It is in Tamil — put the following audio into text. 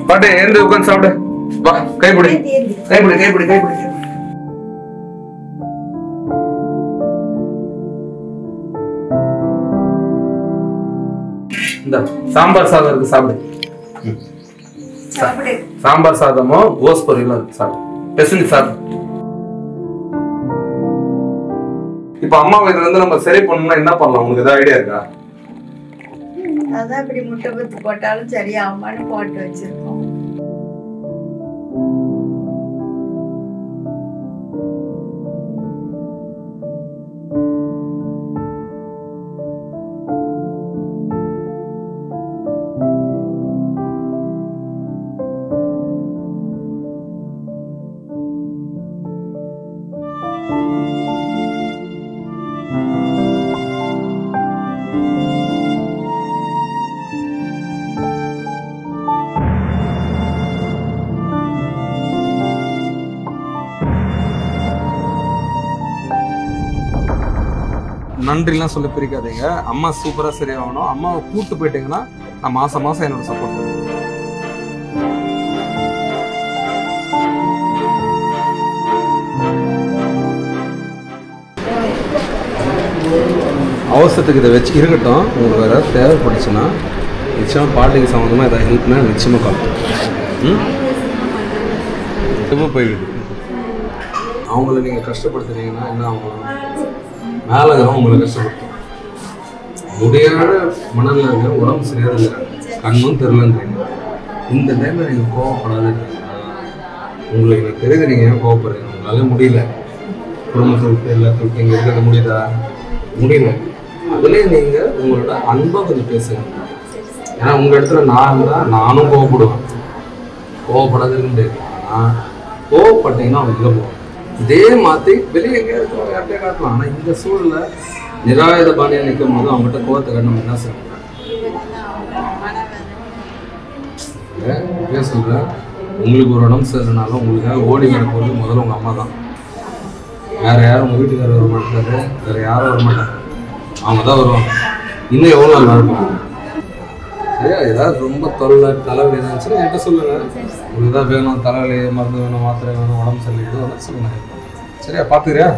பாட்டு எழுந்து உட்காந்து சாப்பிடு. வா, கைப்பிடி கைப்பிடி கைப்பிடி கைப்பிடி. இந்த சாம்பார் சாதம் இருக்கு, சாப்பிடு. சாம்பார் சாதமும் கோஸ் பொரியலும் இருக்கு, சாப்பிடு. பெசஞ்சு சாப்பிடு. இப்ப அம்மாவை இதுல இருந்து நம்ம சரி பண்ணணும்னா என்ன பண்ணலாம்? உங்களுக்கு ஏதாவது ஐடியா இருக்கா? அதான் இப்படி முட்டை பத்து போட்டாலும் சரியா அம்மானு போட்டு வச்சிருக்கோம். நன்றிலாம் சொல்ல பிரிக்காதீங்க. அம்மா சூப்பரா சரியாகணும். அம்மாவை கூட்டு போயிட்டீங்கன்னா நான் மாசம் மாசம் என்னோட சப்போர்ட் பண்ணுவேன். அவசரத்துக்கு இதை வச்சு இருக்கட்டும். உங்களுக்கு வேற தேவைப்பட்டுச்சுன்னா நிச்சயமா பாட்டிக்கு சம்மந்தமாக ஏதாவது ஹெல்ப்னா நிச்சயமாக கால் பண்ணுங்க. போயிடுது. அவங்கள நீங்கள் கஷ்டப்படுத்துறீங்கன்னா என்ன ஆகும்? மேலே உங்களை கஷ்டப்படுத்தும். முடியாத மனநிலைங்க, உடம்பு சரியாது, கண்ணும் தெரியலன்றீங்க. இந்த டைமில் நீங்கள் கோவப்படாதுன்றீங்கன்னா உங்களுக்கு எனக்கு தெரியுது நீங்கள் ஏன் கோவப்படுறீங்க. உங்களால முடியல, குடும்பத்துக்கு எல்லாத்துக்கும் இங்கே இருக்கிறது முடியுதா? முடியல. அதுலேயே நீங்கள் உங்களோட அன்பாக கொஞ்சம் பேசுங்க. ஏன்னா உங்கள் இடத்துல நான் இருந்தால் நானும் கோவப்படுவேன். கோவப்படாதுன்னு ஆனால் கோவப்பட்டீங்கன்னா அவங்க இல்லை போவோம். இதே மாற்றி வெளியே எங்கேயாவது யார்கிட்டே காட்டலாம். ஆனால் இந்த சூழலை நிராயுத பாணியாக நிற்கும் போது அவங்ககிட்ட கோவத்தை கட்டணும். என்ன சொல்கிறேன் சொல்கிறேன், உங்களுக்கு ஒரு உடம்பு சரினாலும் உங்களுக்காக ஓடி கிடப்பது முதல்ல உங்கள் அம்மா தான். வேறு யாரும் உங்கள் வீட்டுக்காரர் வர மாட்டாரு, வேறு யாரும் வர மாட்டாங்க. அவங்க தான் வருவாங்க. இன்னும் எவ்வளோ நாள் நடக்கும்? சரியா? ஏதாவது ரொம்ப தொல்லை தலைவலி இருந்துச்சுன்னா என்கிட்ட சொல்லுங்கள். உங்களுக்கு தான் வேணும், தலைவலி மருந்து வேணும், மாத்திரை வேணும், உடம்பு சரியில்லை, எதுவும் சொல்லுங்கள். சரியா? பார்த்துக்கிறியா?